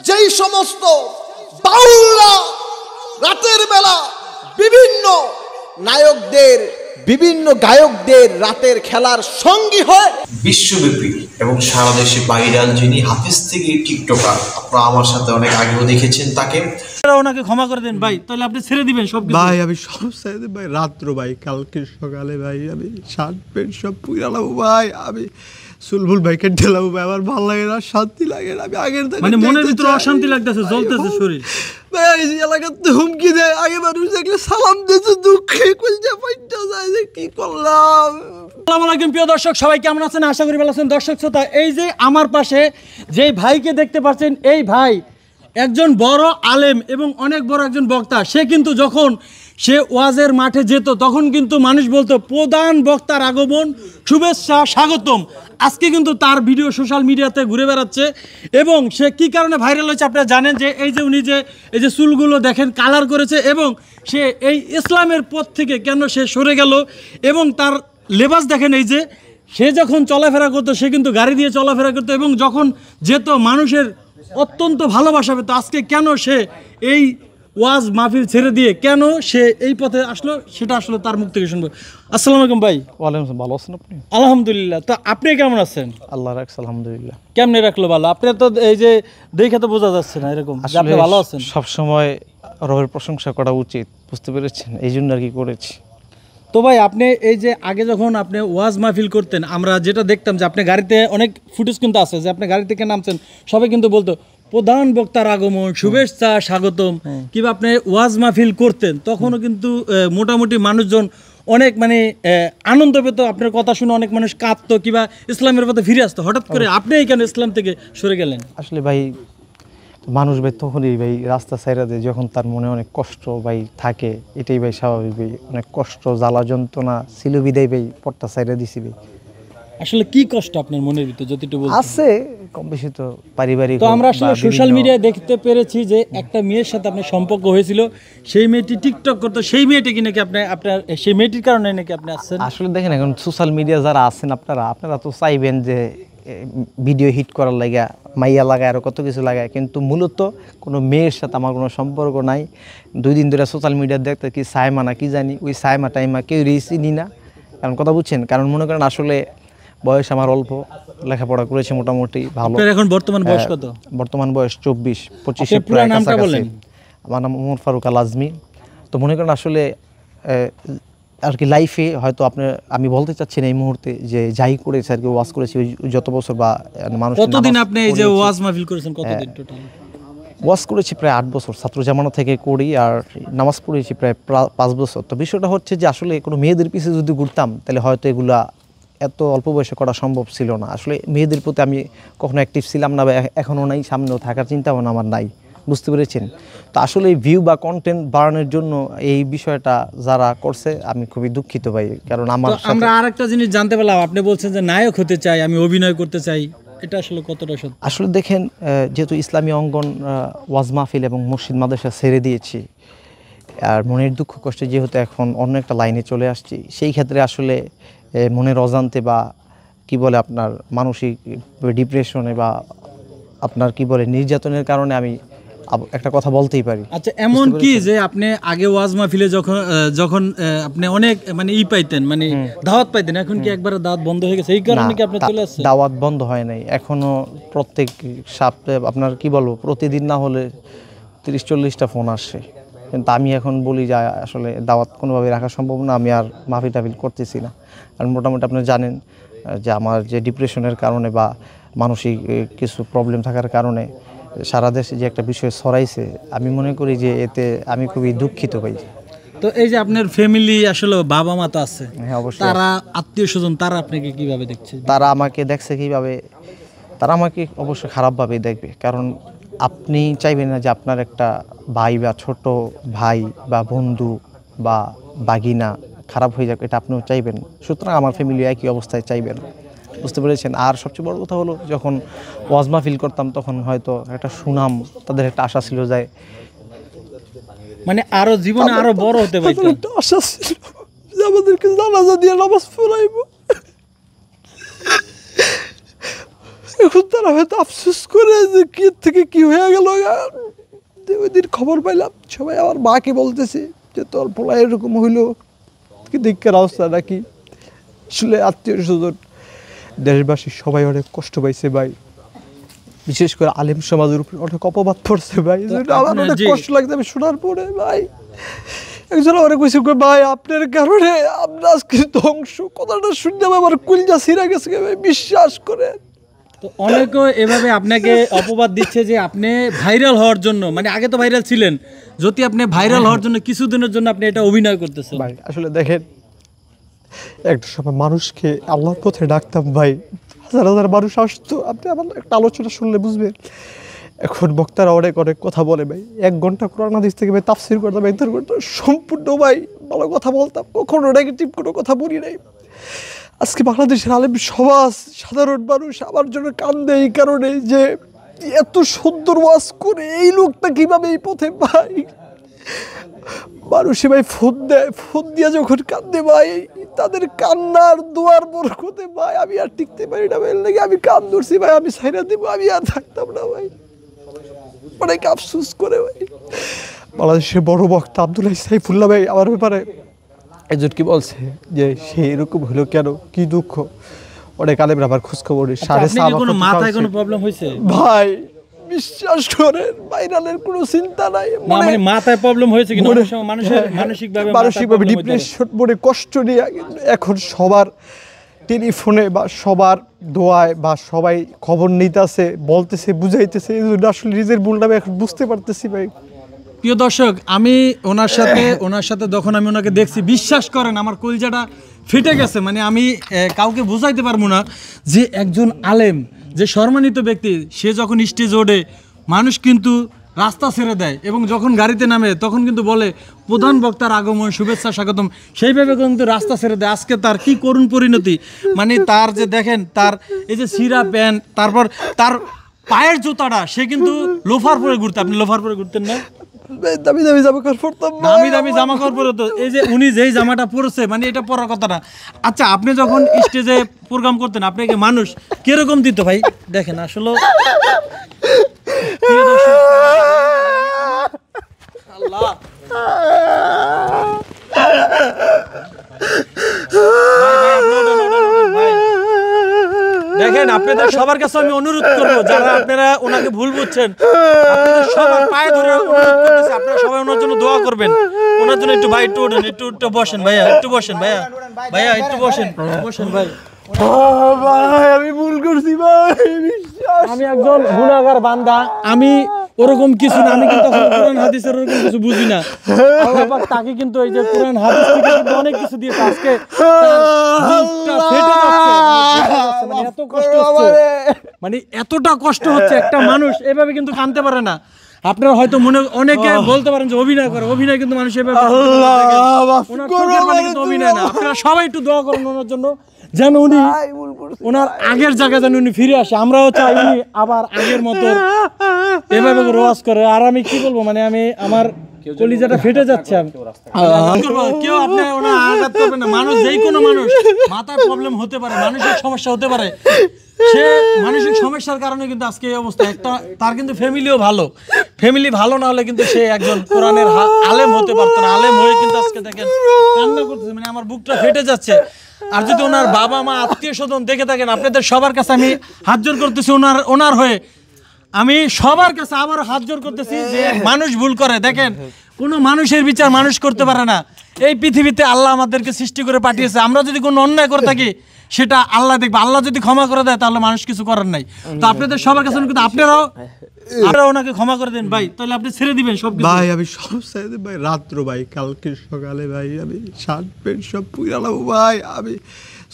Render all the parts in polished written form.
যেই সমস্ত বাউলরা রাতের বেলা বিভিন্ন নায়কদের বিভিন্ন গায়কদের রাতের খেলার সঙ্গী হয়, বিশ্বব্যাপী এবং সারা দেশে ভাইরাল যিনি হাফেজ থেকে টিকটকার, আপনারা আমার সাথে অনেক আগেও দেখেছেন তাকে, ওনাকে ক্ষমা করে দেন ভাই, তাহলে আপনি ছেড়ে দিবেন সব ভাই। আমি সব ছেড়ে দিই ভাই, রাত্র ভাই, কালকে সকালে ভাই আমি শার্ট প্যান্ট সব পুরালাম ভাই, আমি সুলবুল ভাইকে ঢেলাবো ভাই, আমার ভালো লাগে না, শান্তি লাগে না। আমি আগের থেকে মানে মনের ভিতরে অশান্তি লাগতেছে, জ্বলতেছে শরীর ভাই। এই এলাকাতে হুমকি দেয়, আগে মানুষ দেখলে সালাম দিতে দুঃখে কলজা ফাইটা যায় যে কি করলাম। আসসালামু আলাইকুম প্রিয় দর্শক, সবাই কেমন আছেন? আশা করি ভালো আছেন। দর্শক শ্রোতা, এই যে আমার পাশে যেই ভাইকে দেখতে পাচ্ছেন, এই ভাই একজন বড় আলেম এবং অনেক বড় একজন বক্তা। সে কিন্তু যখন সে ওয়াজের মাঠে যেত তখন কিন্তু মানুষ বলতো প্রধান বক্তার আগমন, শুভেচ্ছা, স্বাগতম। আজকে কিন্তু তার ভিডিও সোশ্যাল মিডিয়াতে ঘুরে বেড়াচ্ছে এবং সে কি কারণে ভাইরাল হয়েছে আপনারা জানেন, যে এই যে উনি যে এই যে চুলগুলো দেখেন কালার করেছে এবং সে এই ইসলামের পথ থেকে কেন সে সরে গেল এবং তার লেবাস দেখেন, এই যে সে যখন চলাফেরা করতো সে কিন্তু গাড়ি দিয়ে চলাফেরা করতো এবং যখন যেত মানুষের অত্যন্ত ভালোবাসা পেত। আজকে কেন সে এই ওয়াজ মাহফিল ছেড়ে দিয়ে কেন সে এই পথে আসলো, সেটা আসলে তার মুখ থেকে শুনবো। আসসালামু আলাইকুম ভাই। ওয়ালাইকুম আসসালাম। ভালো আছেন আপনি? আলহামদুলিল্লাহ। তো আপনি কেমন আছেন? আল্লাহ রাখছে আলহামদুলিল্লাহ। কেমনে রাখলো ভালো? আপনি তো এই যে দেখে তো বোঝা যাচ্ছে না এরকম যে আপনি ভালো আছেন। সবসময় রবের প্রশংসা করা উচিত, বুঝতে পেরেছেন, এই জন্য আর কি করেছি। তো ভাই আপনি এই যে আগে যখন আপনি ওয়াজ মাহফিল করতেন, আমরা যেটা দেখতাম যে আপনি গাড়িতে অনেক ফুটেজ কিন্তু আছে যে আপনি গাড়ি থেকে নামছেন, সবাই কিন্তু বলতো প্রধান বক্তার আগমন, শুভেচ্ছা, স্বাগতম। কিংবা আপনি ওয়াজ মাহফিল করতেন তখনও কিন্তু মোটামুটি মানুষজন অনেক মানে আনন্দ পেত, আপনার কথা শুনে অনেক মানুষ কাঁদতো কিংবা ইসলামের পথে ফিরে আসতো। হঠাৎ করে আপনি কেন ইসলাম থেকে সরে গেলেন? আসলে ভাই মানুষ ভাই তখনই ভাই রাস্তা সাইরা দেয় যখন তার মনে অনেক কষ্ট ভাই থাকে, এটাই ভাই স্বাভাবিক ভাই। অনেক কষ্ট জ্বালা যন্ত্রণা ছিল বিদায় ভাই পথটা সাইরা দিছি ভাই। আসলে কি কষ্ট আপনার মনের ভিতরে যদি একটু বলতেন? আছে কম বেশি তো পারিবারিক। তো আমরা আসলে সোশ্যাল মিডিয়ায় দেখতে পেরেছি যে একটা মেয়ের সাথে আপনার সম্পর্ক হয়েছিল, সেই মেয়েটি টিকটক করতো, সেই মেয়েটি কি নাকি আপনার সেই মেয়েটির কারণে নাকি আপনি আসছেন? আসলে দেখেন এখন সোশ্যাল মিডিয়া যারা আছেন আপনারা তো চাইবেন যে ভিডিও হিট করার লাগা মাইয়া লাগায় আরও কত কিছু লাগায়, কিন্তু মূলত কোনো মেয়ের সাথে আমার কোনো সম্পর্ক নাই। 2 দিন ধরে সোশ্যাল মিডিয়া দেখতে কি সাইমা না কি জানি, ওই সাইমা টাইমা কেউ চিনি না। কারণ কথা বুঝছেন, কারণ মনে করেন আসলে বয়স আমার অল্প, লেখাপড়া করেছি মোটামুটি ভালো। এখন বর্তমান বয়স কত? বর্তমান বয়স 24-25 প্রায় কাছাকাছি। আমার নাম ওমর ফারুক আল আজমি। তো মনে করেন আসলে আর কি লাইফে হয়তো আমি বলতে চাচ্ছি না এই মুহূর্তে যে যাই করেছি আর কি, ওয়াজ করেছি যত বছর বা মানুষ। কতদিন আপনি এই যে ওয়াজ মাহফিল করেছেন, কতদিন টোটাল? ওয়াজ করেছি প্রায় 8 বছর, ছাত্র জামানা থেকে করি, আর নামাজ পড়েছি প্রায় 5 বছর। তো বিষয়টা হচ্ছে যে আসলে কোনো মেয়েদের পিছিয়ে যদি ঘুরতাম তাহলে হয়তো এগুলা এত অল্প বয়সে করা সম্ভব ছিল না। আসলে মেয়েদের প্রতি আমি কখনো অ্যাক্টিভ ছিলাম না, বা এখনও নাই, সামনেও থাকার চিন্তা ভাবনা আমার নাই, বুঝতে পেরেছেন। তো আসলে এই ভিউ বা কন্টেন্ট বাড়ানোর জন্য এই বিষয়টা যারা করছে আমি খুবই দুঃখিত ভাই। কারণ আমরা আরেকটা জিনিস জানতে পারলাম, আপনি বলছেন যে নায়ক হতে চাই, আমি অভিনয় করতে চাই, এটা আসলে কতটা সত্যি? আসলে দেখেন, যেহেতু ইসলামী অঙ্গন ওয়াজ মাহফিল এবং মসজিদ মাদ্রাসা ছেড়ে দিয়েছি, আর মনের দুঃখ কষ্টে যেহেতু এখন অন্য একটা লাইনে চলে আসছি, সেই ক্ষেত্রে আসলে মনের অজান্তে বা কি বলে আপনার মানসিক ডিপ্রেশনে বা আপনার কি বলে নির্যাতনের কারণে আমি একটা কথা বলতেই পারি। আচ্ছা, এমন কি যে আপনি আগে ওয়াজ মাহফিলে যখন আপনি অনেক মানে পাইতেন, মানে দাওয়াত পাইতেন, এখন কি একবার দাওয়াত বন্ধ হয়ে গেছে, এই কারণে কি আপনি চলে আসছেন? দাওয়াত বন্ধ হয় নাই, এখনো প্রত্যেক সপ্তাহে আপনার কি বলবো প্রতিদিন না হলে 30-40টা ফোন আসে, কিন্তু আমি এখন বলি যে আসলে দাওয়াত কোনোভাবে রাখা সম্ভব না, আমি আর মাহফিল টাফিল করতেছি না। কারণ মোটামুটি আপনি জানেন যে আমার যে ডিপ্রেশনের কারণে বা মানসিক কিছু প্রবলেম থাকার কারণে সারা দেশে যে একটা বিষয় ছড়াইছে, আমি মনে করি যে এতে আমি খুবই দুঃখিত ভাই। তো এই যে আপনার ফ্যামিলি আসলে বাবা মা তো আছে, হ্যাঁ অবশ্যই, তারা আত্মীয় স্বজন তারা আপনাকে কিভাবে দেখছে? তারা আমাকে দেখছে কিভাবে? তারা আমাকে অবশ্যই খারাপভাবেই দেখবে, কারণ আপনি চাইবেন না যে আপনার একটা ভাই বা ছোট ভাই বা বন্ধু বা বাগিনা খারাপ হয়ে যাক, এটা আপনিও চাইবেন। সুতরাং আমার ফ্যামিলি একই অবস্থায় চাইবেন, বুঝতে পেরেছেন। আর সবচেয়ে বড় কথা হলো, যখন ওয়াজ মাহফিল করতাম তখন হয়তো একটা সুনাম, তাদের একটা আশা ছিল যায় মানে আরো জীবনে আরো বড় হতে পারতো, একটা আশা ছিল যে আমাদেরকে জানাজা দিয়ে নামাজ পড়াইবো। এখন তারা হয়তো আফসোস করে যে কি থেকে কি হয়ে গেল। ওই দিন খবর পাইলাম সবাই আমার মাকে বলতেছে যে তোর পোলা এরকম হইলো, কি দিকের অবস্থা নাকি। আসলে আত্মীয় স্বজন দেশবাসী সবাই অনেক কষ্ট পাইছে ভাই, বিশেষ করে আলেম সমাজের উপর অনেক অপবাদ পড়ছে ভাই। আমার অনেক কষ্ট লাগছে আমি শোনার পরে ভাই। একজন অনেক কইছে ভাই আপনার কারণে আমরা আজকে ধ্বংস, কথাটা শুনতে আমার কুলজা ছিঁড়া গেছে ভাই, বিশ্বাস করে। তো অনেকে এভাবে আপনাকে অপবাদ দিচ্ছে যে আপনি ভাইরাল হওয়ার জন্য, মানে আগে তো ভাইরাল ছিলেন, যদি আপনি ভাইরাল হওয়ার জন্য কিছুদিনের জন্য আপনি এটা অভিনয় করতেছেন ভাই। আসলে দেখেন একটা সময় মানুষকে আল্লাহর পথে ডাকতাম ভাই, হাজার হাজার মানুষ আসতো, আপনি আমার একটা আলোচনা শুনলে বুঝবেন। এখন বক্তারা অনেক অনেক কথা বলে ভাই, 1 ঘন্টা কোরআন হাদিস থেকে ভাই তাফসীর করতাম, 1-1.5 ঘন্টা সম্পূর্ণ ভাই ভালো কথা বলতাম, কখনো নেগেটিভ কোনো কথা বলি নাই। আজকে বাংলাদেশের আলেম সমাজ সাধারণ মানুষ আমার জন্য কান্দে এই কারণে যে এত সুন্দর ওয়াজ করে এই লোকটা কিভাবে এই পথে ভাই। মানুষে ভাই ফোন দেয়, ফোন দিয়ে যখন কান্দে ভাই তাদের কান্নার দোয়ার বরকতে ভাই আমি আর টিকতে পারি না ভাই, লাগে আমি কান ধরছি ভাই, আমি ছাইরা দিব, আমি আর থাকতাম না ভাই। অনেক আফসোস করে ভাই। বাংলাদেশের বড় বক্তা আব্দুল্লাহ সাইফুল্লাহ ভাই আমার ব্যাপারে একজন কি বলছে যে সে এরকম হলো কেন, কি দুঃখ। অনেক আলেমরা আবার খোঁজখবর মাথায় কোনো প্রবলেম হয়েছে ভাই, বিশ্বাস করেন ভাইরালের কোনো চিন্তা নাই, মানে মাথায় প্রবলেম হয়েছে কিনা মানুষের মানসিকভাবে ডিপ্রেশন মনে কষ্ট নিয়ে। এখন সবার টেলিফোনে বা সবার দোয়ায় বা সবাই খবর নিতেছে, বলতেছে, বুঝাইতেছে, এই জন্য আসলে নিজের ভুলটা আমি এখন বুঝতে পারতেছি ভাই। প্রিয় দর্শক, আমি ওনার সাথে যখন আমি ওনাকে দেখছি, বিশ্বাস করেন আমার কলিজাটা ফেটে গেছে। মানে আমি কাউকে বোঝাইতে পারবো না যে একজন আলেম, যে সম্মানিত ব্যক্তি, সে যখন স্টেজ ওঠে মানুষ কিন্তু রাস্তা ছেড়ে দেয়, এবং যখন গাড়িতে নামে তখন কিন্তু বলে প্রধান বক্তার আগমন, শুভেচ্ছা, স্বাগতম, সেইভাবে কিন্তু রাস্তা ছেড়ে দেয়। আজকে তার কি করুণ পরিণতি, মানে তার যে দেখেন তার এই যে সিরা প্যান্ট, তারপর তার পায়ের জুতাটা, সে কিন্তু লোফার পরে ঘুরতে। আপনি লোফার পরে ঘুরতেন না? দামি দামি জামা কাপড় পরতাম, দামি দামি জামা কাপড় পরতো। এই যে উনি যেই জামাটা পরেছে, মানে এটা পরার কথা না। আচ্ছা, আপনি যখন স্টেজে প্রোগ্রাম করতেন আপনাকে মানুষ কিরকম দিত ভাই? দেখেন আসলে আল্লাহ দেখেন, আপনাদের সবার কাছে আমি অনুরোধ করবো, যারা আপনারা ওনাকে ভুল বুঝছেন, আপনাদের সবার পায়ে ধরে অনুরোধ করতেছি, আপনারা সবাই ওনার জন্য দোয়া করবেন। ওনার জন্য একটু ভাই একটু ওঠেন, একটু বসেন ভাইয়া, একটু বসেন ভাইয়া, ভাইয়া একটু বসেন ভাই। ভাই আমি ভুল করছি ভাই, আমি একজন গুনাহগার বান্দা, আমি ওরকম কিছু না, আমি কিন্তু কোরআন হাদিসের ওরকম কিছু বুঝি না। আল্লাহ পাক তাকে কিন্তু এই যে কোরআন হাদিস থেকে কিন্তু অনেক কিছু দিয়েছে। আজকে বুকটা ফেটে যাচ্ছে, মানে এত কষ্ট হচ্ছে, মানে এতটা কষ্ট হচ্ছে। একটা মানুষ এভাবে কিন্তু কাঁদতে পারে না। আপনারা হয়তো মনে অনেকে বলতে পারেন যে অভিনয় করে, অভিনয় কিন্তু মানুষ এভাবে অভিনয় না। আপনারা সবাই একটু দোয়া করেন ওনার জন্য, যেন উনি ওনার আগের জায়গায় যেন উনি ফিরে আসে। আমরাও চাই উনি আবার আগের মতো এভাবে রোয়াজ করে। আর আমি কি বলবো, মানে আমি আমার কলিজাটা ফেটে যাচ্ছে। কেউ আপনি ওনার আঘাত করবেন না। মানুষ যেই কোনো মানুষ, মাথার প্রবলেম হতে পারে, মানসিক সমস্যা হতে পারে, সে মানসিক সমস্যার কারণে কিন্তু আজকে এই অবস্থা। একটা তার কিন্তু ফ্যামিলিও ভালো, ফ্যামিলি ভালো না হলে কিন্তু সে একজন কোরআনের আলেম হতে পারতো না। আলেম হয়ে কিন্তু আজকে দেখেন কান্না করতেছে, মানে আমার বুকটা ফেটে যাচ্ছে। আর যদি ওনার বাবা মা আত্মীয় স্বজন দেখে থাকেন, আপনাদের সবার কাছে আমি হাত জোর করতেছি, ওনার হয়ে আমি সবার কাছে আবারও হাত জোর করতেছি যে মানুষ ভুল করে। দেখেন, কোনো মানুষের বিচার মানুষ করতে পারে না। এই পৃথিবীতে আল্লাহ আমাদেরকে সৃষ্টি করে পাঠিয়েছে। আমরা যদি কোনো অন্যায় করে থাকি সেটা আল্লাহ দেখবে। আল্লাহ যদি ক্ষমা করে দেয় তাহলে মানুষ কিছু করার নাই। তো আপনাদের সবার কাছে কিন্তু আপনারাও ওনাকে ক্ষমা করে দেন ভাই, তাহলে আপনি ছেড়ে দিবেন সব ভাই। আমি সব চাইতে ভাই, রাত্র ভাই, কালকে সকালে ভাই আমি শার্ট প্যান্ট সব পুরালাম ভাই, আমি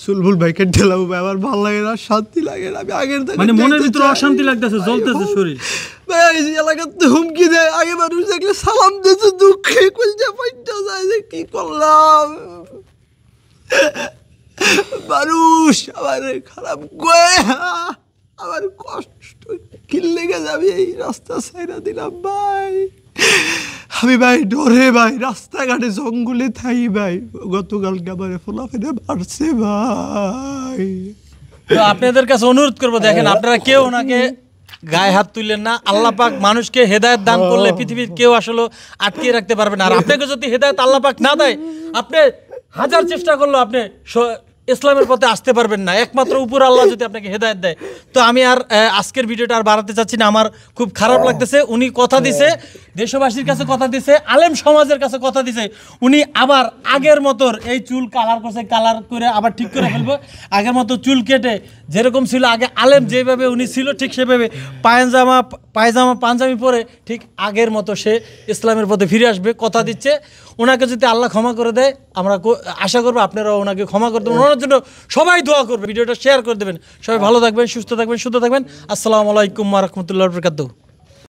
সুলবুল ভাইকে ঢেলাবো ভাই। আমার ভালো লাগে না, শান্তি লাগে না। আমি আগের থেকে মানে মনের ভিতরে অশান্তি লাগতেছে, জ্বলতেছে শরীর ভাই। এই এলাকাতে হুমকি দেয়, আগে মানুষ দেখলে সালাম দিয়েছে, দুঃখে কলজা ফাইটা যায় যে কি করলাম। মানুষ আমার খারাপ করে, আমার কষ্ট কি লেগে যাবে, এই রাস্তা ছাইরা দিলাম ভাই। আমি ভাই ডরে ভাই, রাস্তাঘাটে জঙ্গলে থাই ভাই। গতকালকে আমার ফোলা ফেলে মারছে ভাই। তো আপনাদের কাছে অনুরোধ করবো, দেখেন আপনারা কেউ ওনাকে গায়ে হাত তুললেন না। আল্লাহ পাক মানুষকে হেদায়েত দান করলে পৃথিবীর কেউ আসলে আটকে রাখতে পারবে না। আর আপনাকে যদি হেদায়েত আল্লাহ পাক না দেয়, আপনি হাজার চেষ্টা করলেও আপনি ইসলামের পথে আসতে পারবেন না, একমাত্র উপর আল্লাহ যদি আপনাকে হেদায়েত দেয়। তো আমি আর আজকের ভিডিওটা আর বাড়াতে চাচ্ছি না, আমার খুব খারাপ লাগতেছে। উনি কথা দিছে, দেশবাসীর কাছে কথা দিছে, আলেম সমাজের কাছে কথা দিছে, উনি আবার আগের মতো এই চুল কালার করছে, কালার করে আবার ঠিক করে ফেলবো। আগের মতো চুল কেটে যেরকম ছিল আগে আলেম যেভাবে উনি ছিল ঠিক সেভাবে পায়জামা পাঞ্জাবি পরে ঠিক আগের মতো সে ইসলামের পথে ফিরে আসবে, কথা দিচ্ছে। ওনাকে যদি আল্লাহ ক্ষমা করে দেয়, আমরা আশা করবো আপনারাও ওনাকে ক্ষমা করে দেবেন। ওনার জন্য সবাই দোয়া করবে, ভিডিওটা শেয়ার করে দেবেন। সবাই ভালো থাকবেন, সুস্থ থাকবেন, সুস্থ থাকবেন। আসসালামু আলাইকুম ওয়া রাহমাতুল্লাহি ওয়া বারাকাতুহু।